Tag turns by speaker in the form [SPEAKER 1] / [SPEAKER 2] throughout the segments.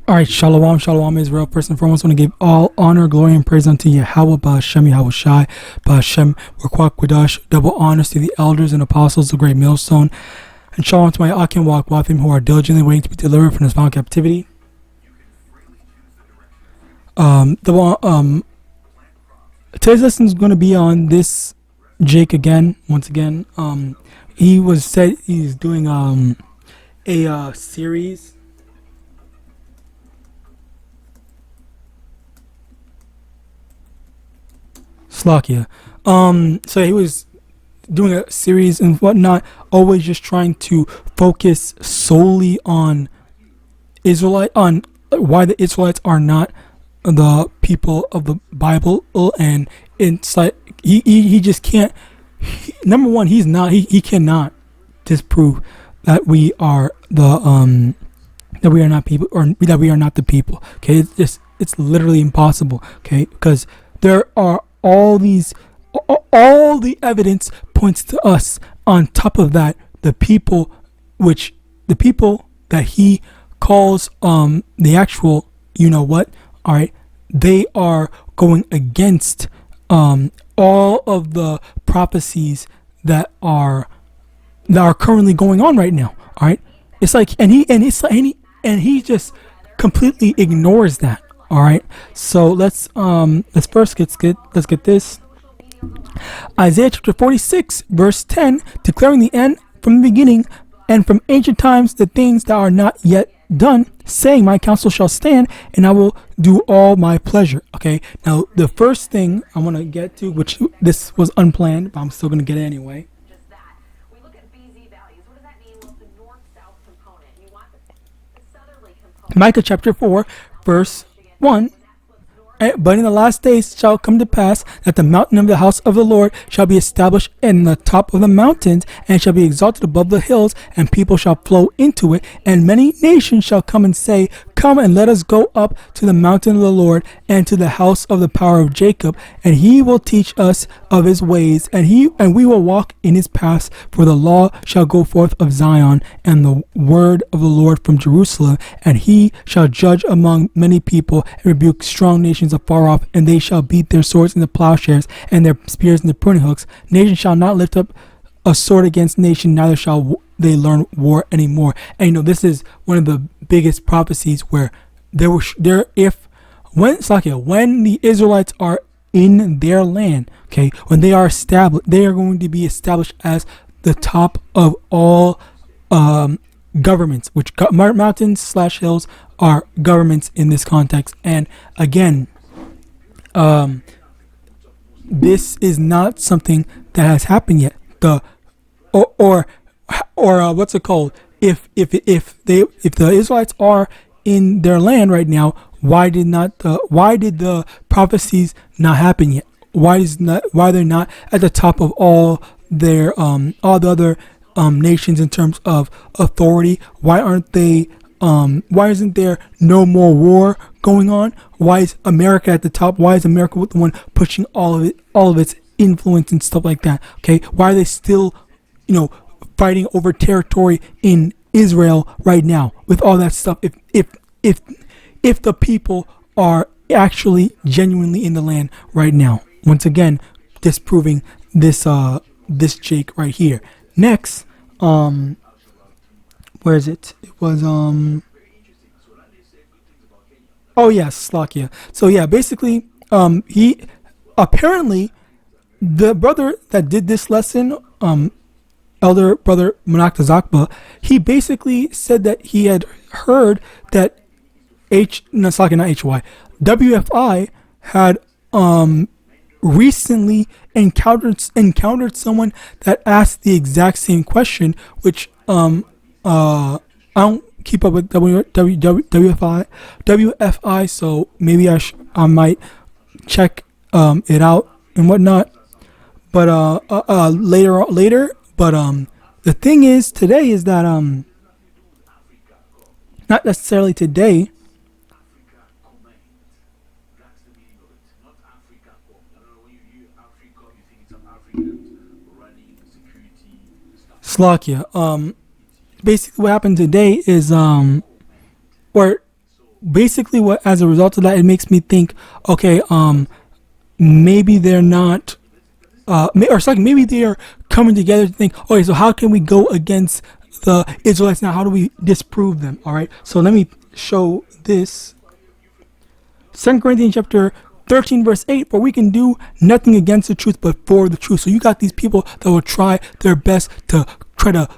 [SPEAKER 1] All right, shalom, shalom, Israel. First and foremost, I want to give all honor, glory, and praise unto YAHAWAH, BAHASHEM, YAHAWASHI, BAHASHEM, Raquak Quadash, double honors to the elders and apostles, the great millstone, and shalom to my Akim Wakwafim who are diligently waiting to be delivered from this violent captivity. Today's lesson is going to be on this Jake again, once again. He was said he's doing a series. Slakia. So he was doing a series and whatnot, always just trying to focus solely on on why the Israelites are not the people of the Bible, and it's like he just can't. Number one, he cannot disprove that we are the that we are not people, or that we are not the people. Okay, it's literally impossible. Okay, because there are all the evidence points to us. On top of that, the people that he calls the actual, you know what, all right, they are going against all of the prophecies that are currently going on right now. All right, it's like and he just completely ignores that. All right, so let's first get this. Isaiah chapter 46 verse 10, declaring the end from the beginning and from ancient times the things that are not yet done, saying, my counsel shall stand and I will do all my pleasure. Okay, now the first thing I want to get to, which this was unplanned, but I'm still going to get it anyway. Micah chapter 4 verse 1. But in the last days shall come to pass that the mountain of the house of the Lord shall be established in the top of the mountains, and shall be exalted above the hills, and people shall flow into it, and many nations shall come and say, come and let us go up to the mountain of the Lord, and to the house of the power of Jacob, and he will teach us of his ways, and we will walk in his paths. For the law shall go forth of Zion, and the word of the Lord from Jerusalem, and he shall judge among many people, and rebuke strong nations afar off, and they shall beat their swords into plowshares, and their spears into pruning hooks. Nation shall not lift up a sword against nation, neither shall they learn war anymore. And you know, this is one of the biggest prophecies where when the Israelites are in their land, okay, when they are established, they are going to be established as the top of all governments, which mountains / hills are governments in this context. And again, this is not something that has happened yet. What's it called? If the Israelites are in their land right now, why did the prophecies not happen yet? Why they're not at the top of all the other nations in terms of authority? Why aren't they? Why isn't there no more war going on? Why is America at the top? Why is America the one pushing all of its influence and stuff like that? Okay, why are they still, fighting over territory in Israel right now with all that stuff? If the people are actually genuinely in the land right now, once again, disproving this Jake right here. Next, where is it? It was oh yes, Slakia. So yeah, basically, he apparently, the brother that did this lesson, elder brother Manakta, he basically said that he had heard that WFI had recently encountered someone that asked the exact same question, which I don't keep up with WFI, so maybe I might check it out and whatnot, but later. But the thing is, today is that not necessarily today. Slakia. Basically what happened today is or basically, what as a result of that, it makes me think, okay, maybe they're not, or it's like maybe they are coming together to think, okay, so how can we go against the Israelites now? How do we disprove them? All right, so let me show this. 2 Corinthians chapter 13 verse 8, for we can do nothing against the truth but for the truth. So you got these people that will try their best to try to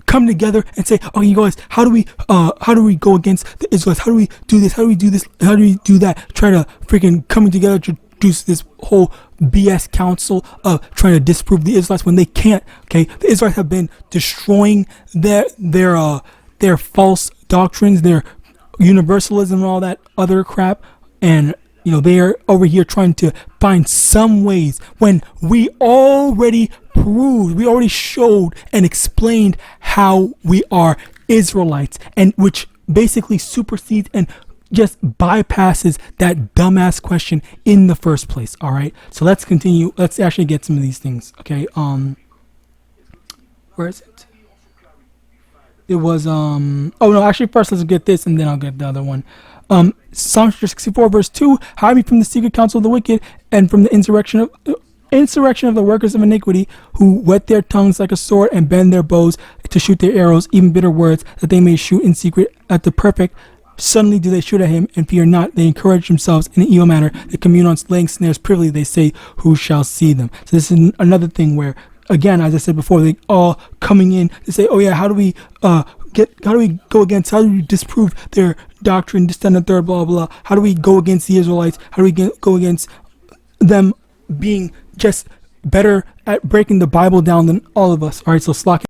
[SPEAKER 1] come together and say, oh, you guys, how do we go against the Israelites? How do we do this? How do we do this? How do we do that? Try to freaking coming together to do this whole BS council of trying to disprove the Israelites when they can't. Okay, the Israelites have been destroying their false doctrines, their universalism and all that other crap, and they are over here trying to find some ways when we already proved, we already showed and explained how we are Israelites, and which basically supersedes and just bypasses that dumbass question in the first place. All right, so let's continue. Let's actually get some of these things. Okay, where is it? It was oh no, actually first let's get this and then I'll get the other one. Psalm 64 verse 2, hide me from the secret counsel of the wicked and from the insurrection of the workers of iniquity, who whet their tongues like a sword and bend their bows to shoot their arrows, even bitter words, that they may shoot in secret at the perfect. Suddenly do they shoot at him and fear not. They encourage themselves in an evil manner. They commune on laying snares privily. They say, who shall see them? So this is another thing where, again, as I said before, they all coming in to say, oh yeah, how do we go against, how do we disprove their doctrine, this, and the third, blah, blah, blah. How do we go against the Israelites? How do we go against them being just better at breaking the Bible down than all of us? All right, so Slakia.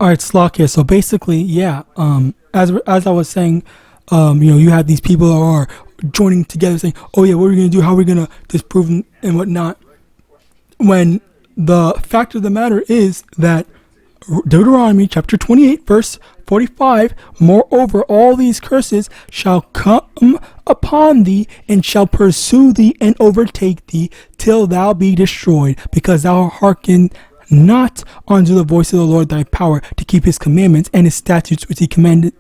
[SPEAKER 1] All right, Slakia. So basically, yeah, as I was saying, you have these people who are joining together saying, oh yeah, what are we going to do? How are we going to disprove them and whatnot? When the fact of the matter is that Deuteronomy chapter 28 verse 45, moreover all these curses shall come upon thee and shall pursue thee and overtake thee till thou be destroyed, because thou hearken not unto the voice of the Lord thy power to keep his commandments and his statutes which he commanded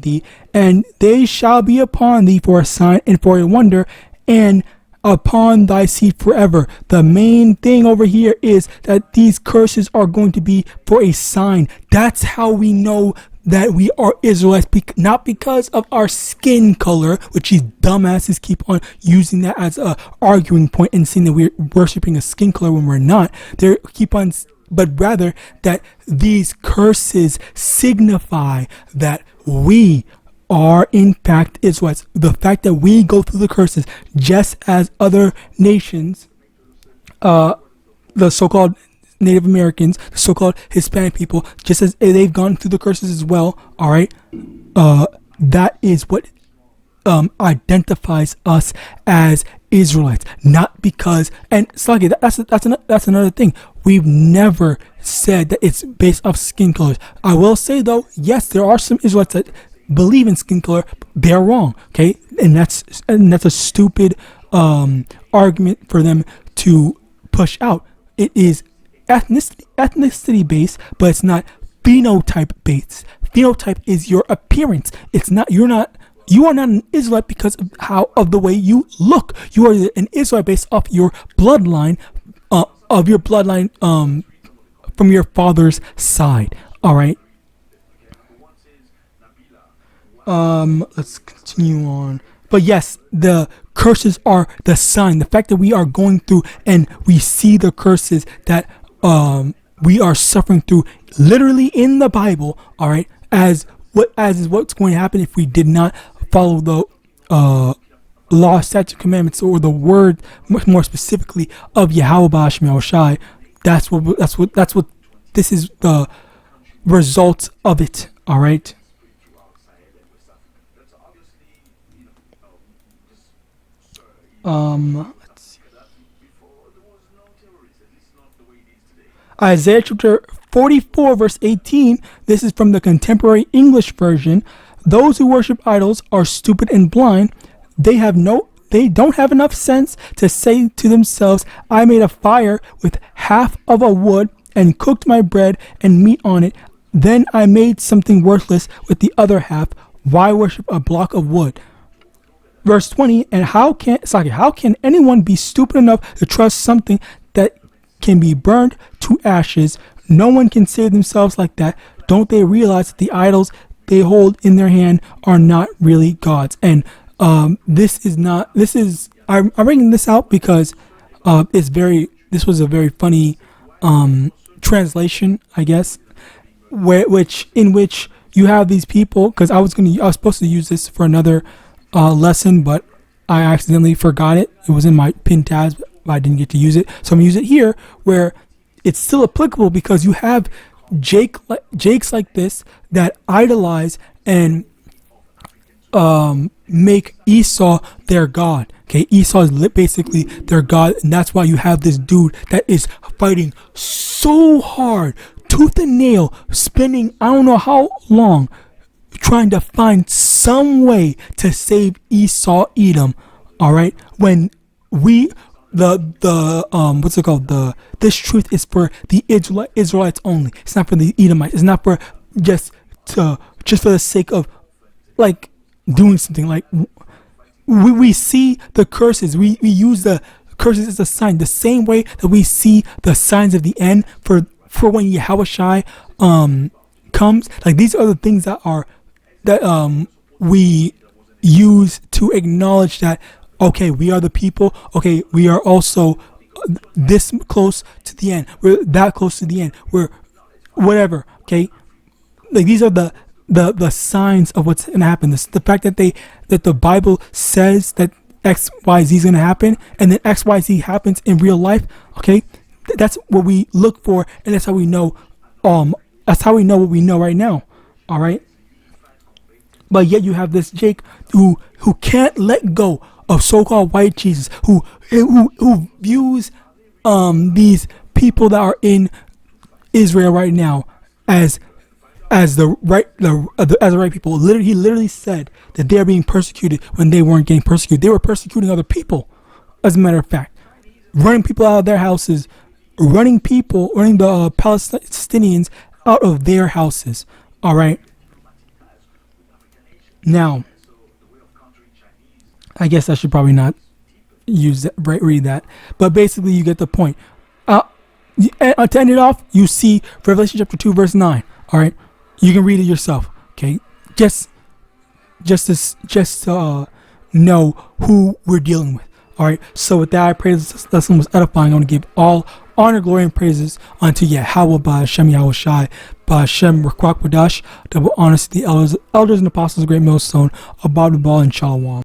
[SPEAKER 1] thee, and they shall be upon thee for a sign and for a wonder, and upon thy seed forever. The main thing over here is that these curses are going to be for a sign. That's how we know that we are Israelites, not because of our skin color, which these dumbasses keep on using that as a arguing point and saying that we're worshiping a skin color when we're not. They keep on, but rather that these curses signify that we are in fact Israelites. The fact that we go through the curses just as other nations, the so-called Native Americans, the so-called Hispanic people, just as they've gone through the curses as well. All right, that is what identifies us as Israelites. Not because, and Sluggy, that's another thing. We've never said that it's based off skin colors. I will say though, yes, there are some Israelites that believe in skin color. They're wrong. Okay, and that's a stupid argument for them to push out. It is ethnicity based, but it's not phenotype based. Phenotype is your appearance. It's not. You are not an Israelite because of the way you look. You are an Israelite based off your bloodline, from your father's side. All right. Let's continue on. But yes, the curses are the sign. The fact that we are going through and we see the curses that we are suffering through literally in the Bible, all right, as is what's going to happen if we did not follow the law, statute, commandments, or the word, much more specifically of YAHAWAH. That's what this is the result of it. All right. Let's see. Isaiah chapter 44 verse 18. This is from the Contemporary English Version. Those who worship idols are stupid and blind. They don't have enough sense to say to themselves, I made a fire with half of a wood and cooked my bread and meat on it. Then I made something worthless with the other half. Why worship a block of wood? Verse 20, and how can anyone be stupid enough to trust something that can be burned to ashes? No one can save themselves like that. Don't they realize that the idols they hold in their hand are not really gods? And I'm bringing this out because this was a very funny translation, I guess, in which you have these people, because I was supposed to use this for another lesson, but I accidentally forgot it. It was in my pin tabs, but I didn't get to use it. So I'm gonna use it here, where it's still applicable, because you have Jakes like this that idolize and make Esau their god. Okay, Esau is basically their god, and that's why you have this dude that is fighting so hard, tooth and nail, spending I don't know how long, trying to find some way to save Esau Edom. All right, when this truth is for the Israelites only. It's not for the Edomites. It's not for just for the sake of like doing something. Like we see the curses. We use the curses as a sign, the same way that we see the signs of the end for when Yahawashi comes. Like these are the things that we use to acknowledge that, okay, we are the people. Okay, we are also this close to the end. We're that close to the end. We're whatever. Okay, like these are the signs of what's gonna happen. The fact that the Bible says that X, Y, Z is gonna happen, and then X, Y, Z happens in real life. Okay, that's what we look for, and that's how we know. That's how we know what we know right now. All right. But yet you have this Jake who can't let go of so-called white Jesus, who views these people that are in Israel right now as the right people. He literally said that they're being persecuted when they weren't getting persecuted. They were persecuting other people, as a matter of fact, running people out of their houses, running the Palestinians out of their houses. All right. Now, I guess I should probably not read that, but basically you get the point. To end it off, you see Revelation chapter 2 verse 9. All right, you can read it yourself. Okay, just to know who we're dealing with. All right. So with that, I pray this lesson was edifying. I want to give all honor, glory, and praises unto YAHAWAH, BaHashem, YAHAWASHI, BaHashem, Rakwak Badash, double honor to the elders and apostles, great millstone, above the ball, and Shalom.